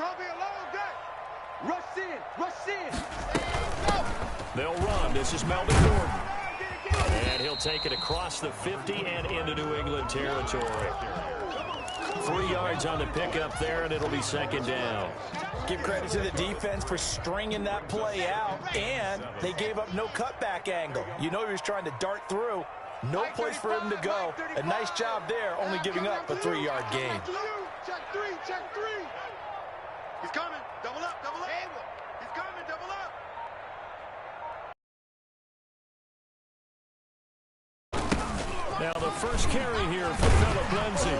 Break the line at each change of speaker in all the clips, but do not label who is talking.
gonna be a long day. Rush in, rush in.
They'll run. This is Melvin Gordon. And he'll take it across the 50 and into New England territory. 3 yards on the pickup there, and it'll be second down.
Give credit to the defense for stringing that play out, and they gave up no cutback angle. You know he was trying to dart through. No place for him to go. A nice job there, only giving up a 3-yard gain.
Check three, check three. He's coming. Double up, double up. He's coming, double up.
Now the first carry here for Phillip Lindsay.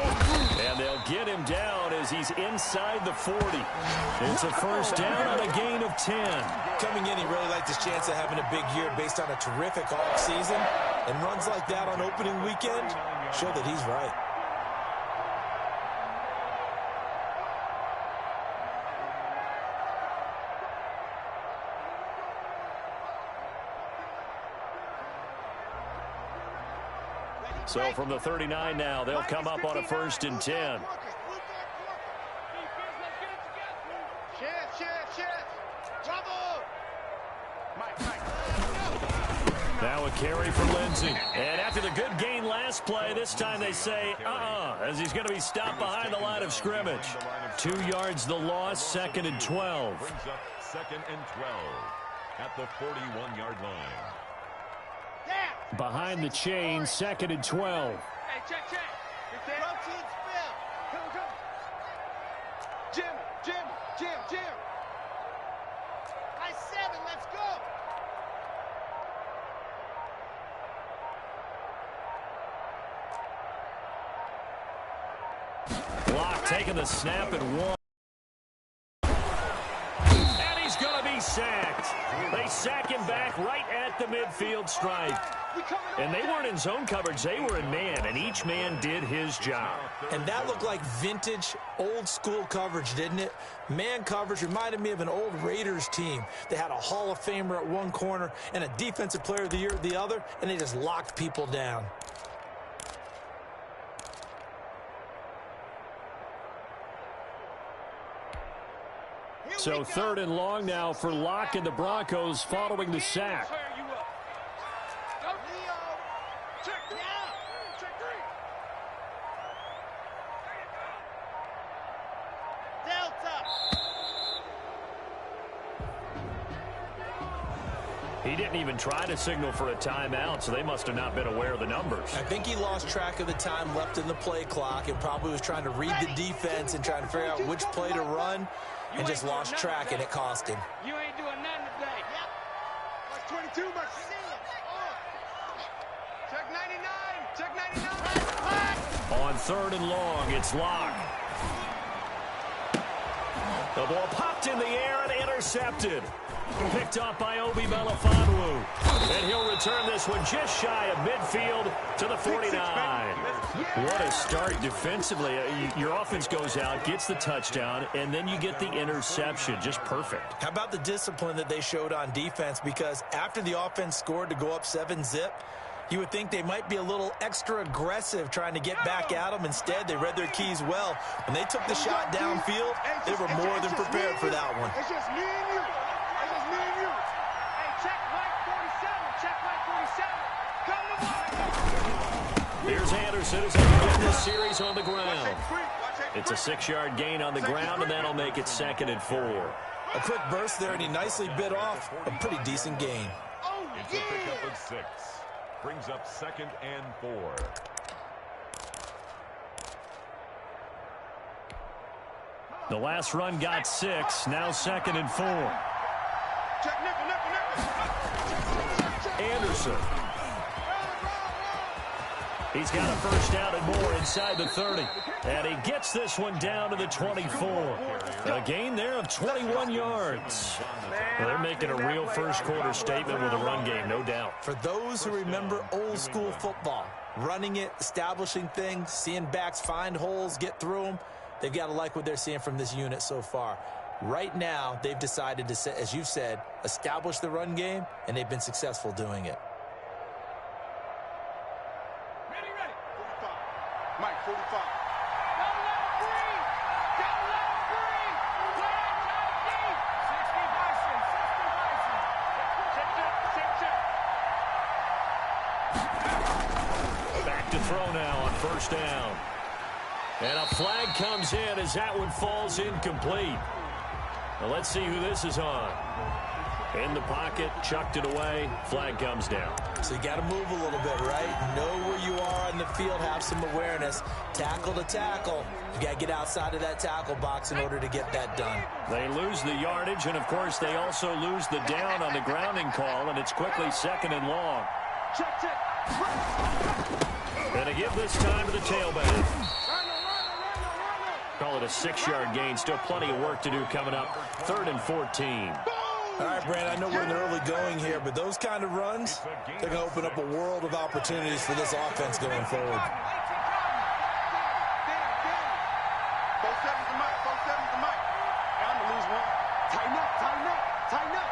And they'll get him down as he's inside the 40. It's a first down on a gain of 10.
Coming in, he really liked his chance of having a big year based on a terrific offseason. And runs like that on opening weekend show that he's right.
So from the 39 now, they'll come up on a 1st and 10. Now a carry for Lindsay. And after the good gain last play, this time they say, as he's going to be stopped behind the line of scrimmage. 2 yards the loss, 2nd and 12.
Brings up 2nd and 12 at the 41-yard line.
Behind the chain, 2nd and 12.
Hey, check. Protein spill. Come. Jim. High 7, let's go.
Block taking the snap and 1. And he's going to be sacked. They sack him back right at the midfield stripe. And they weren't in zone coverage. They were in man, and each man did his job.
And that looked like vintage, old-school coverage, didn't it? Man coverage reminded me of an old Raiders team. They had a Hall of Famer at one corner and a Defensive Player of the Year at the other, and they just locked people down.
So 3rd and long now for Locke and the Broncos following the sack. He didn't even try to signal for a timeout, so they must have not been aware of the numbers.
I think he lost track of the time left in the play clock and probably was trying to read the defense and trying to figure out which play to run and just lost track, and it cost him.
You ain't doing nothing today. Yep. That's 22, my Check 99.
On 3rd and long, it's Locke. The ball popped in the air and intercepted. Picked off by Obi Melifonwu. And he'll return this one just shy of midfield to the 49. What a start defensively. Your offense goes out, gets the touchdown, and then you get the interception. Just perfect.
How about the discipline that they showed on defense? Because after the offense scored to go up 7-zip, you would think they might be a little extra aggressive trying to get back at them. Instead, they read their keys well. When they took the shot downfield, they were more than prepared for that one.
It's just me and you. Hey, check Mike 47.
Here's Anderson as they begin this series on the ground. It's a 6-yard gain on the ground, and that'll make it 2nd and 4.
A quick burst there, and he nicely bit off a pretty decent gain.
It's a pickup of 6. Brings up 2nd and 4.
The last run got 6. Now 2nd and 4. Anderson. He's got a first down and more inside the 30. And he gets this one down to the 24. A gain there of 21 yards. Well, they're making a real first-quarter statement with a run game, no doubt.
For those who remember old-school football, running it, establishing things, seeing backs find holes, get through them, they've got to like what they're seeing from this unit so far. Right now, they've decided to, as you've said, establish the run game, and they've been successful doing it.
Ready. 45. Mike, 45. Don't let him breathe.
first down. And a flag comes in as that one falls incomplete. Well, let's see who this is on. In the pocket, chucked it away, flag comes down.
So you got to move a little bit, right? Know where you are on the field, have some awareness. Tackle to tackle. You got to get outside of that tackle box in order to get that done.
They lose the yardage, and, of course, they also lose the down on the grounding call, and it's quickly 2nd and long.
Check, check.
And to give this time to the tailback. Call it a 6-yard gain. Still plenty of work to do coming up. 3rd and 14.
All right, Brand, I know we're in the early going here, but those kind of runs, they're going to open up a world of opportunities for this offense going forward.
4-7's the mic, 4-7's the mic. I'm going to lose one. Tighten up, tighten up, tighten up.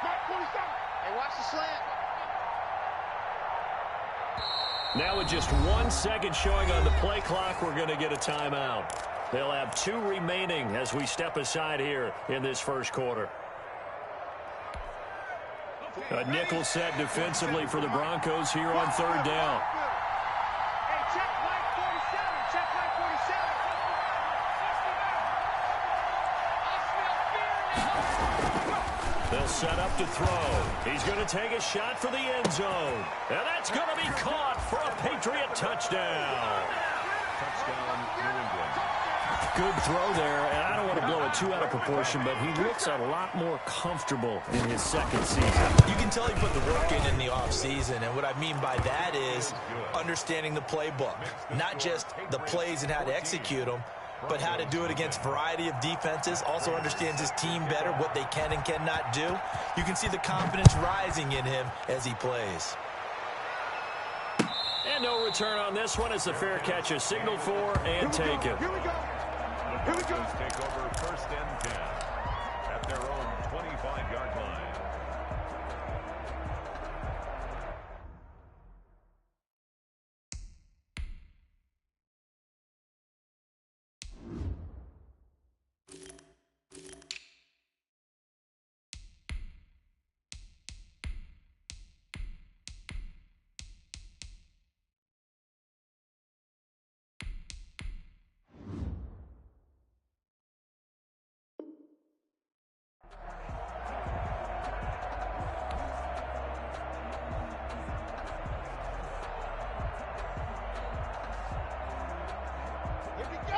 Mike 47. Hey, watch the slant.
Now with just 1 second showing on the play clock, we're going to get a timeout. They'll have 2 remaining as we step aside here in this first quarter. A nickel set defensively for the Broncos here on 3rd down.
Hey, check Mike 47. Check Mike 47.
They'll set up to throw. He's going to take a shot for the end zone. And that's going to be caught for a Patriot touchdown.
Touchdown, New England.
Good throw there, and I don't want to blow it too out of proportion, but he looks a lot more comfortable in his 2nd season.
You can tell he put the work in the offseason, and what I mean by that is understanding the playbook. Not just the plays and how to execute them, but how to do it against a variety of defenses. Also understands his team better, what they can and cannot do. You can see the confidence rising in him as he plays.
And no return on this one as the fair catch is signaled for and taken.
Here we go.
The Broncos take over 1st and 10 at their own 25-yard line.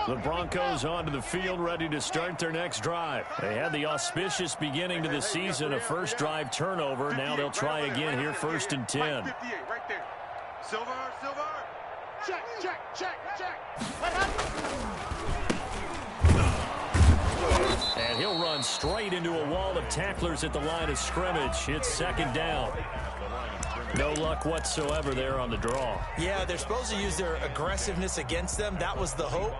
The Broncos onto the field, ready to start their next drive. They had the auspicious beginning to the season, a first drive turnover. Now they'll try again here, 1st and 10.
58, right there. Silver, Silver. Check, check, check, check.
And he'll run straight into a wall of tacklers at the line of scrimmage. It's 2nd down. No luck whatsoever there on the draw.
Yeah, they're supposed to use their aggressiveness against them. That was the hope.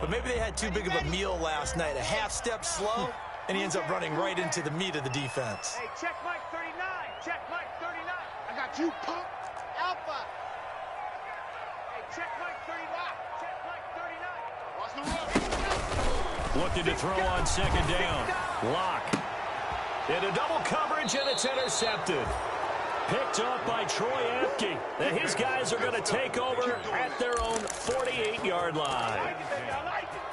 But maybe they had too big of a meal last night. A half step slow, and he ends up running right into the meat of the defense.
Hey, check Mike 39. Check Mike 39. I got you, punk. Alpha. Hey, check Mike 39. Check Mike 39. Watch the run.
Looking to throw on 2nd down. Lock. Into double coverage, and it's intercepted. Picked up by Troy Apke. Now his guys are going to take over at their own 48-yard line.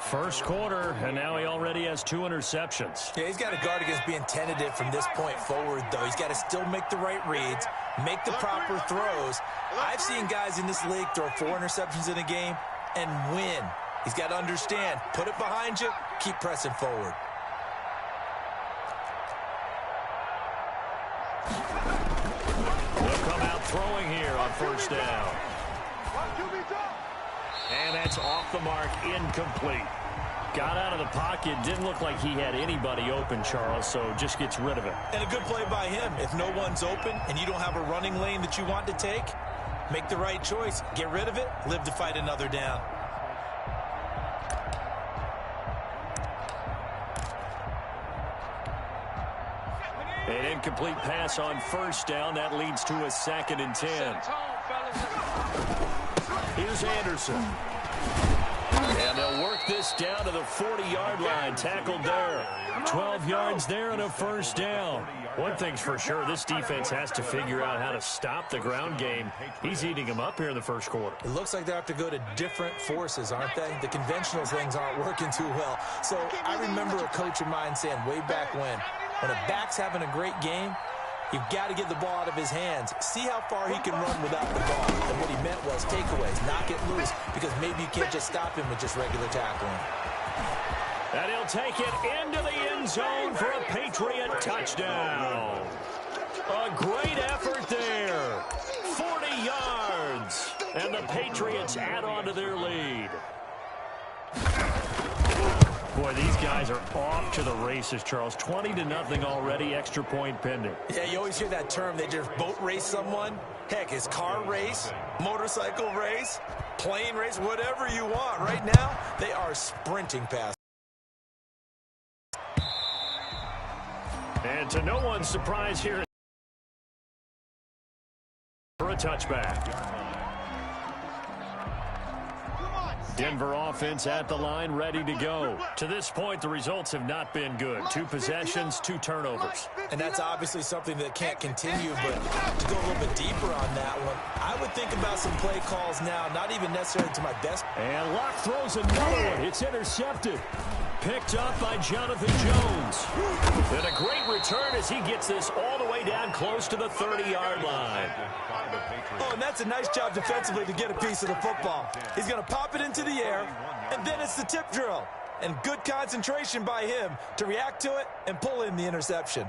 First quarter, and now he already has 2 interceptions.
Yeah, he's got to guard against being tentative from this point forward, though. He's got to still make the right reads, make the proper throws. I've seen guys in this league throw 4 interceptions in a game and win. He's got to understand, put it behind you, keep pressing forward.
They'll come out throwing here on 1st down. And that's off the mark, incomplete. Got out of the pocket, didn't look like he had anybody open, Charles, so just gets rid of it.
And a good play by him. If no one's open and you don't have a running lane that you want to take, make the right choice. Get rid of it, live to fight another down.
An incomplete pass on 1st down. That leads to a 2nd and 10. Here's Anderson. And they'll work this down to the 40-yard line, tackled there. 12 yards there and a first down. One thing's for sure, this defense has to figure out how to stop the ground game. He's eating them up here in the first quarter.
It looks like they have to go to different forces, aren't they? The conventional things aren't working too well. So I remember a coach of mine saying way back when a back's having a great game, you've got to get the ball out of his hands. See how far he can run without the ball. And what he meant was takeaways, knock it loose, because maybe you can't just stop him with just regular tackling.
And he'll take it into the end zone for a Patriot touchdown. A great effort there. 40 yards. And the Patriots add on to their lead. Boy, these guys are off to the races, Charles. 20-0 already, extra point pending.
Yeah, you always hear that term, they just boat race someone. Heck, it's car race, motorcycle race, plane race, whatever you want. Right now, they are sprinting past.
And to no one's surprise here for a touchback. Denver offense at the line, ready to go. To this point, the results have not been good. 2 possessions, 2 turnovers.
And that's obviously something that can't continue, but to go a little bit deeper on that one, I would think about some play calls now, not even necessarily to my best.
And Locke throws another one. It's intercepted. Picked up by Jonathan Jones. And a great return as he gets this all the way down close to the 30-yard line.
Oh, and that's a nice job defensively to get a piece of the football. He's going to pop it into the air, and then it's the tip drill. And good concentration by him to react to it and pull in the interception.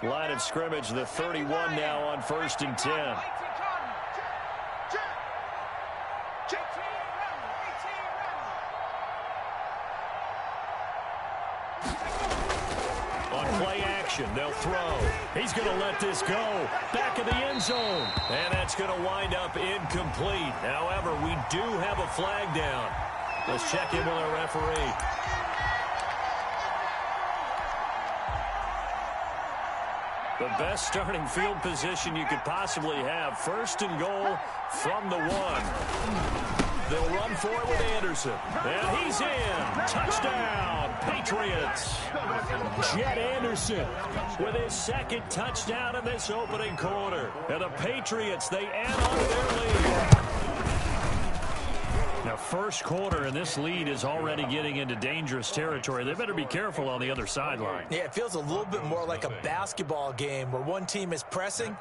Line of scrimmage, the 31 now on 1st and 10. On play action, they'll throw. He's going to let this go. Back of the end zone. And that's going to wind up incomplete. However, we do have a flag down. Let's check in with our referee. The best starting field position you could possibly have. 1st and goal from the 1. They'll run for it with Anderson. And he's in. Touchdown, Patriots. Jet Anderson with his 2nd touchdown in this opening quarter. And the Patriots, they add on to their lead. Now, 1st quarter, and this lead is already getting into dangerous territory. They better be careful on the other sideline.
Yeah, it feels a little bit more like a basketball game where one team is pressing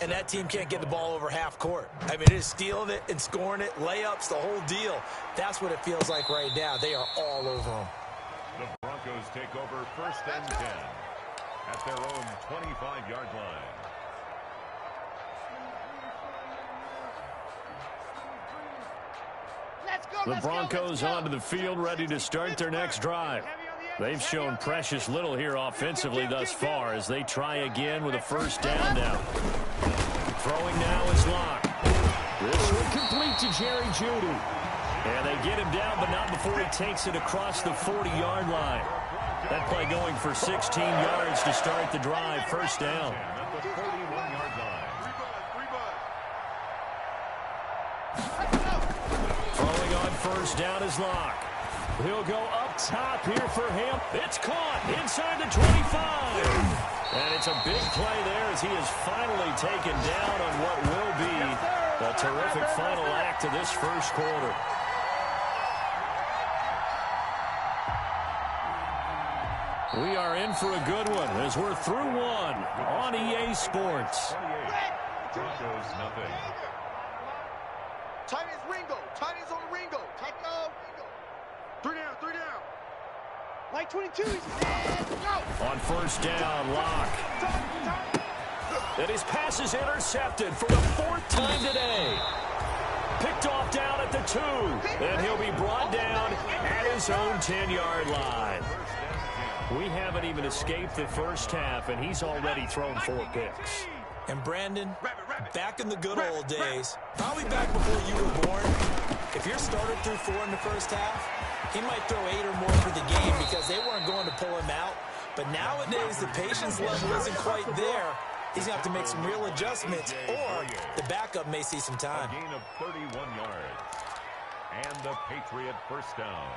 and that team can't get the ball over half court. I mean, they're just stealing it and scoring it, layups, the whole deal. That's what it feels like right now. They are all over them.
The Broncos take over 1st and 10 at their own 25-yard line.
The Broncos onto the field, ready to start their next drive. They've shown precious little here offensively thus far as they try again with a 1st down now. Throwing now is Locke. This one complete to Jerry Jeudy. And they get him down, but not before he takes it across the 40-yard line. That play going for 16 yards to start the drive. 1st down. Throwing on 1st down is Locke. He'll go up top here for him. It's caught inside the 25. And it's a big play there as he is finally taken down on what will be a terrific final act of this 1st quarter. We are in for a good one as we're through one on EA Sports.
Broncos nothing.
Tight ends Ringo. Tight ends on Ringo. Tight go. 3 down. 3 down. Light 22. He's go.
On 1st down, Locke. And his pass is intercepted for the 4th time today. Picked off down at the 2. And he'll be brought down at his own 10-yard line. We haven't even escaped the 1st half, and he's already thrown 4 picks.
And Brandon, back in the good old days, probably back before you were born, if your starter threw 4 in the 1st half, he might throw 8 or more for the game because they weren't going to pull him out. But nowadays, the patience level isn't quite there. he's going to have to make some real adjustments, or the backup may see some time.
A gain of 31 yards. And the Patriot first down.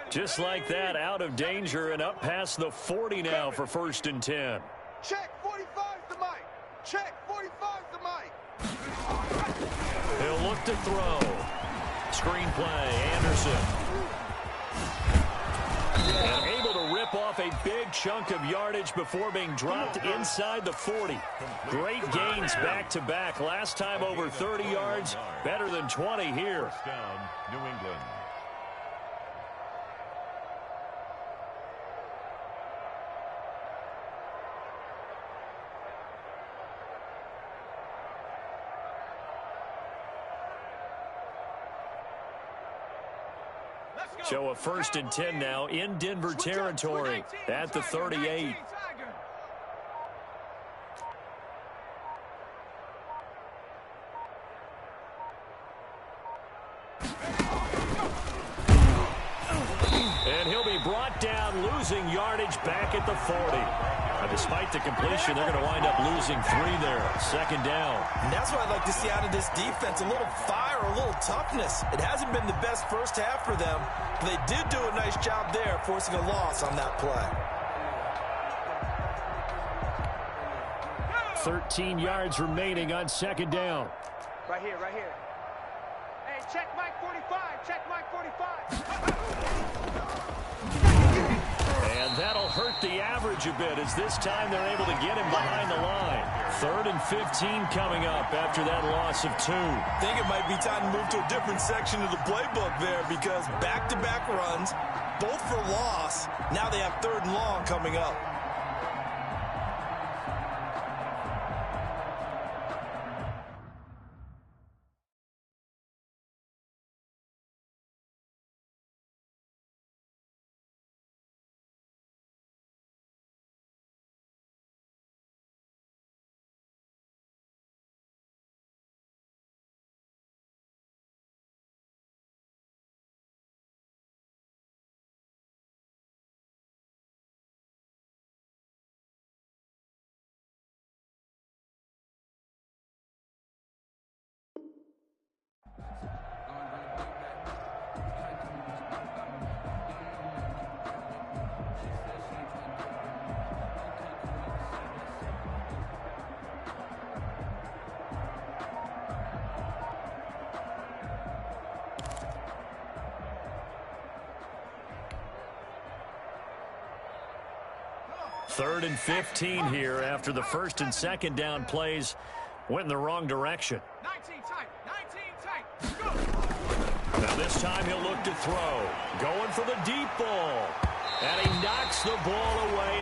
Just like that, out of danger and up past the 40 now for 1st and 10.
Check 45's the mic. Check 45's the mic.
He'll look to throw. Screen play, Anderson. And able to rip off a big chunk of yardage before being dropped inside the 40. Great gains back-to-back. Last time over 30 yards, better than 20 here.
First down, New England.
So a 1st and 10 now in Denver territory at the 38. And he'll be brought down, losing yardage back at the 40. Despite the completion, they're going to wind up losing 3 there. 2nd down.
And that's what I'd like to see out of this defense, a little fire, a little toughness. It hasn't been the best first half for them, but they did do a nice job there, forcing a loss on that play.
13 yards remaining on 2nd down.
Right here, right here. Hey, check Mike 45. Check Mike 45.
And that'll hurt the average a bit, as this time they're able to get him behind the line. 3rd and 15 coming up after that loss of 2.
I think it might be time to move to a different section of the playbook there, because back-to-back runs, both for loss. Now they have 3rd and long coming up.
Third and 15 here after the 1st and 2nd down plays went in the wrong direction.
19 tight. 19 tight. Go.
Now this time he'll look to throw. Going for the deep ball. And he knocks the ball away